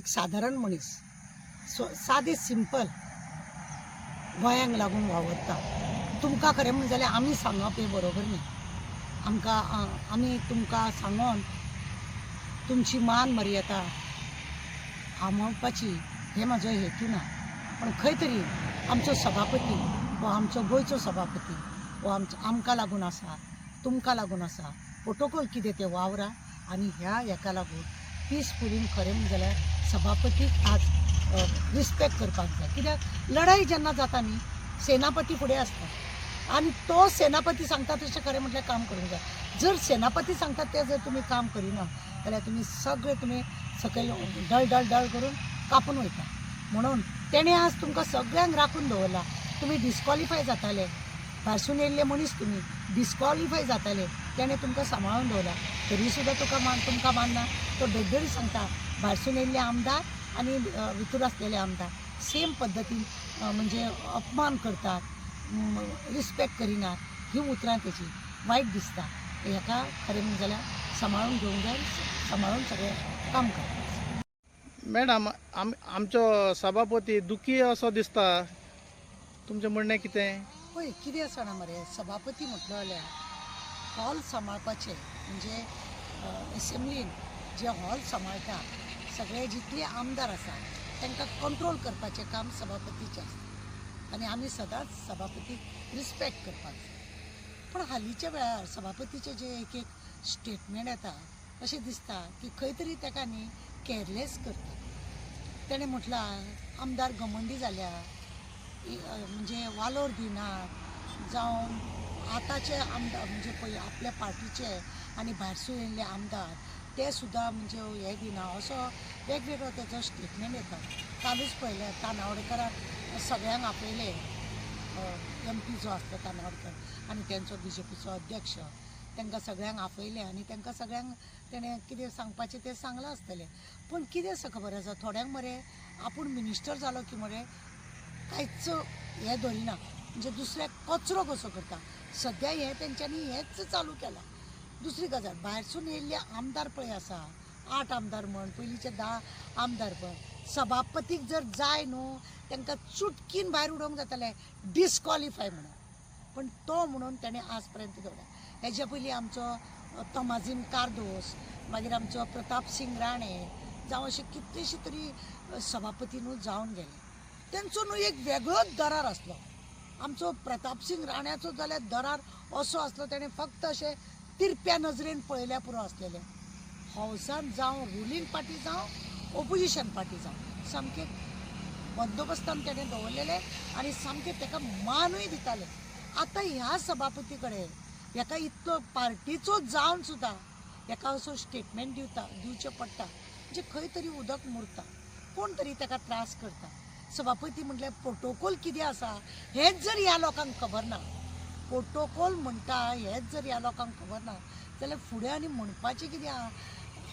एक साधारण मनीस सादे सिंपल गोंयांक लागून वावरता. तुमकां खरें म्हणलें जाल्यार आमी सांगप हें बरोबर न्ही. आमी तुमकां सांगून तुमची मान मर्यादा आमोवपाची हें म्हाजो हेतू ना. पण खंय तरी आमचो सभापती हो आमचो गोंयचो सभापती हो आमकां लागून आसा, तुमकां लागून आसा. प्रोटोकॉल कितें तें वावरा आनी ह्या हेका लागून पीसफुलीन खरें म्हणलें जाल्यार सभापतीक आज रिस्पेक्ट करपाक जाय. कित्याक लढाई जेन्ना जाता न्ही सेनापती फुडें आसता आनी तो सेनापती सांगता तशें खरें म्हटल्यार काम करूंक जाय. जर सेनापती सांगता तें जर तुमी काम करिना जाल्यार तुमी सगळे तुमी सकयल डळ डळ डळ करून कापून वयता. म्हणून तेणें आज तुमकां सगळ्यांक राखून दवरला. तुमी डिस्क्वॉलिफाय जाताले, भायरसून येयल्ले मनीस तुमी डिस्क्वॉलिफाय जाताले, तेणें तुमकां सांबाळून दवरला. तरी सुद्दां तुमकां मानना. तो डगडगडी सांगता भायरसून येयल्ले आमदार आनी भितर आसलेले आमदार सेम पद्दतीन म्हणजे अपमान करतात, रिस्पेक्ट करिनात. ही उतरां तेची वायट दिसता. हेका खरें म्हणलें जाल्यार सांबाळून घेवंक जाय, सांबाळून सगळें काम करता. मॅडम, आमचो सभापती दुखी असो दिसता, तुमचें म्हणणें कितें? पळय कितें आसना मरे, सभापती म्हटलो जाल्यार हॉल सांबाळपाचें म्हणजे एसेंब्लीन जे हॉल सांबाळटा सगळे जितले आमदार आसा तांकां कंट्रोल करपाचें काम सभापतीचें आसता आनी आमी सदांच सभापतीक रिस्पेक्ट करपाक जाय. पण हालींच्या वेळार सभापतीचे जे एक स्टेटमेंट येता अशें दिसता की खंय तरी ताका न्ही केअरलेस करता. तेणें म्हटलां आमदार घमंडी जाल्या, म्हणजे वालोर दिनात, जावं आतांचे आमदार म्हणजे पळय आपल्या पार्टीचे आनी भायरसून येयल्ले आमदार ते सुद्दां म्हणजे हे दिना असो वेगवेगळो तेजो स्टेटमेंट येता. कालूच पळयलें तानावडेकरान सगळ्यांक आपयले, MP जो आसलो तानावडेकर आनी तेंचो BJPचो अध्यक्ष, तांकां सगळ्यांक आपयले आनी तांकां सगळ्यांक तेणें कितें सांगपाचें तें सांगलां आसतलें. पण कितें आसा खबर आसा, थोड्यांक मरे आपूण मिनिस्टर जालो की मरे कांयच हें धरिना, म्हणजे दुसऱ्याक कचरो कसो करता. सद्या हें तेंच्यांनी हेंच चालू केलां. दुसरी गजाल, भायरसून येयल्ले आमदार पळय आसा, 8 आमदार म्हण, पयलींचे 10 आमदार म्हण, सभापतीक जर जाय न्हू तांकां चुटकीन भायर उडोवंक जातालें डिस्क्वॉलिफाय म्हणून. पण तो म्हणून तेणें आज पर्यंत दवरला. हेज्या पयलीं आमचो तमाजीम कारदोस, मागीर आमचो प्रताप सिंग राणे, जावं अशे कितलेशे तरी सभापती न्हू जावन गेले. तेंचो न्हू एक वेगळोच दरार आसलो. आमचो प्रताप सिंग राण्याचो जाल्यार दरार असो आसलो, तेणें फक्त अशें तिरप्या नजरेन पळयल्या पुरो आसलेलें. हावसान जावं रुलींग पार्टी जावं ओपोजिशन पार्टी जावं सामकें बंदोबस्तान तेणें दवरलेले आनी सामकें ताका मानूय दिताले. आतां ह्या सभापती कडेन हेका इतलो पार्टीचो जावन सुद्दां हेका असो स्टेटमेंट दिवचें पडटा, म्हणजे खंय तरी उदक मुरता, कोण तरी ताका त्रास करता. सभापती म्हटल्यार प्रोटोकॉल कितें आसा हेंच जर ह्या लोकांक खबर ना, प्रोटोकॉल म्हणटा हेंच जर ह्या लोकांक खबर ना जाल्यार फुडें आनी म्हणपाचें कितें आहा.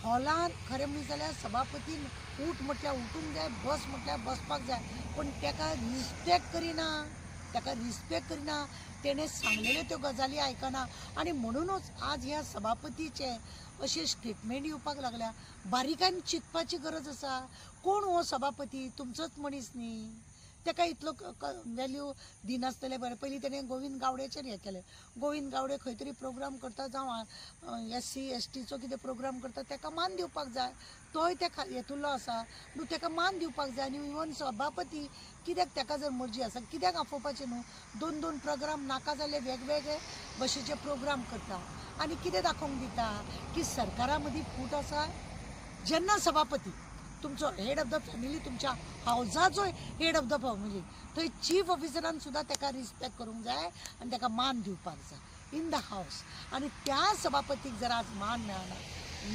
हॉलांत खरें म्हणलें जाल्यार सभापतीन उठ म्हटल्यार उठूंक जाय, बस म्हटल्यार बसपाक जाय, पण ताका रिस्पेक्ट करिना. तेणें सांगलेल्यो त्यो गजाली आयकना आनी म्हणूनच आज ह्या सभापतीचे अशे स्टेटमेंट येवपाक लागल्या. बारीकायेन चिंतपाची गरज आसा. कोण हो सभापती? तुमचोच मनीस न्ही, ताका इतलो वॅल्यू दिनासतलें बरें. पयलीं तेणें गोविंद गावडेचेर हें केलें. गोविंद गावडे खंय तरी प्रोग्राम करता, जावं SC STचो कितें प्रोग्राम करता, ताका मान दिवपाक जाय. तोय त्या हेतुल्लो आसा न्हू, ताका मान दिवपाक जाय. आनी इवन सभापती कित्याक ताका जर मर्जी आसा कित्याक आफोवपाचें न्हू. 2-2 प्रोग्राम नाका जाल्ले वेगवेगळे भशेचे प्रोग्राम करता आनी कितें दाखोवंक दिता की सरकारा मदीं फूट आसा. जेन्ना सभापती तुमचो हेड ऑफ द फॅमिली, तुमच्या हावजाचो हेड ऑफ द फॅमिली, थंय चीफ ऑफिसरान सुद्दां ताका रिस्पेक्ट करूंक जाय आनी ताका मान दिवपाक जाय इन द हावस. आनी त्या सभापतीक जर आज मान मेळना,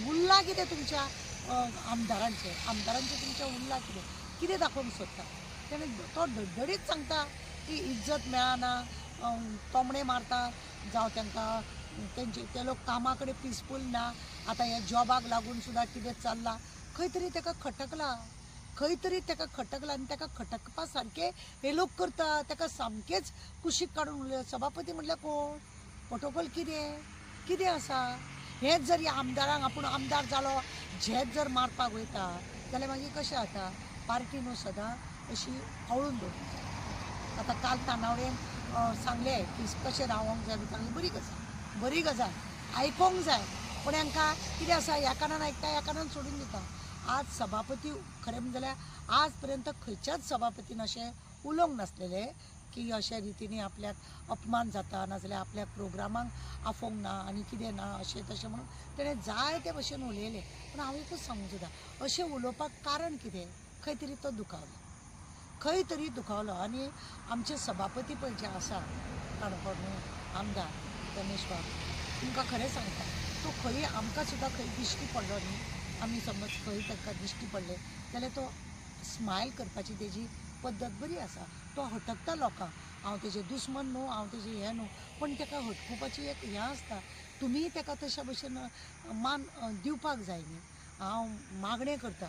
उरलां कितें तुमच्या आमदारांचें तुमच्या उरलां कितें दाखोवंक सोदता. तेणें तो धडधडीत सांगता की इज्जत मेळना, तोमणे मारता, जावं तांकां ते लोक कामा कडेन पिसफूल ना. आतां ह्या जॉबाक लागून सुद्दां कितें चल्लां, खंय तरी ताका खटकला आनी ताका खटकपा सारके हे लोक करता. ताका सामकेच कुशीक काडून उरले. सभापती म्हटल्यार कोण? प्रोटोकॉल कितें आसा? हेंच जर ह्या आमदारांक आपूण आमदार जालो झेत जर मारपाक वयता जाल्यार मागीर कशें जाता पार्टी न्हू सदां अशी आवळून दवरता. आतां काल तानावडेन सांगलें की कशें रावोंक जाय बी सांगलें, बरी गजाल आयकोंक जाय. पूण हांकां कितें आसा, ह्या कारणान आयकता ह्या कारणान सोडून दिता. आज सभापती खरें म्हणलें जाल्यार आज पर्यंत खंयच्याच सभापतीन अशें उलोवंक नासलेले की अशा रितीनी आपल्याक अपमान जाता नाजाल्यार आपल्या प्रोग्रामांक आफोवंक ना आनी कितें ना अशें तशें म्हणून तेणें जाय ते भशेन उलयलें. पूण हांव एकूच सांगूंक सोदता, अशें उलोवपाक कारण कितें, खंय तरी तो दुखावलो. आनी आमचे सभापती पळय जे आसा काणकोण आमदार रमेश बाब, तुमकां खरें सांगता, तो खंय आमकां सुद्दां खंय दिश्टी पडलो न्ही, आमी समज खंय ताका दिश्टी पडले जाल्यार तो स्मायल करपाची तेजी पद्दत बरी आसा. तो हटकता लोकांक. हांव तेजे दुस्मन न्हू, हांव तेजें हें न्हू, पण ताका हटकुपाची एक हें आसता. तुमी ताका तशा भशेन मान दिवपाक जाय न्ही. हांव मागणें करता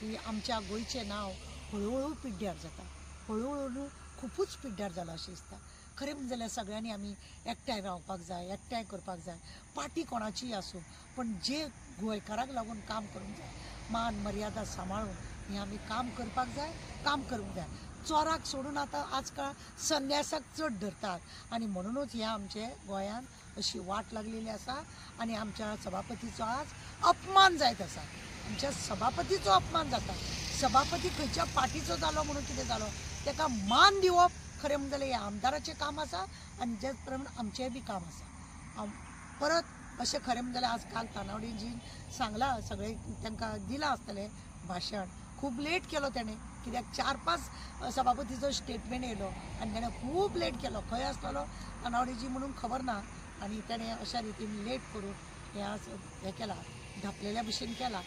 की आमच्या गोंयचें नांव हळू पिड्ड्यार जाता. हळू न्हू खुबूच पिड्ड्यार जाला अशें दिसता. खरें म्हणजे जाल्यार सगळ्यांनी आमी एकठांय रावपाक जाय, एकठांय करपाक जाय. पार्टी कोणाचीय आसूं, पण जे गोंयकाराक लागून काम करूंक जाय, मान मर्यादा सांबाळून हें आमी काम करपाक जाय, काम करूंक जाय. चोराक सोडून आतां आजकाल संन्यासाक चड धरतात आनी म्हणूनच ह्या आमचे गोंयान अशी वाट लागलेली आसा. आनी आमच्या सभापतीचो आज अपमान जायत आसा. आमच्या सभापतीचो अपमान जाता. सभापती खंयच्या पार्टीचो जालो म्हणून कितें जालो, ताका मान दिवप खरें म्हणजे जाल्यार हें आमदाराचें काम आसा आनी तेच प्रमाण आमचेंय बी काम आसा. हांव परत अशें खरें म्हणजे जाल्यार आज काल तानावडेजीन सांगलां, सगळें तांकां दिलां आसतलें भाशण. खूब लेट केलो तेणें, कित्याक 4-5 सभापतीचो स्टेटमेंट येयलो आनी तेणें खूब लेट केलो. खंय आसतलो तानावडेजी म्हणून खबर ना, आनी तेणें अशा रितीन लेट करून हें केलां, धापलेल्या भशेन केलां.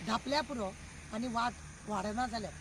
धापल्या पुरो आनी वाद वाडना जाल्यार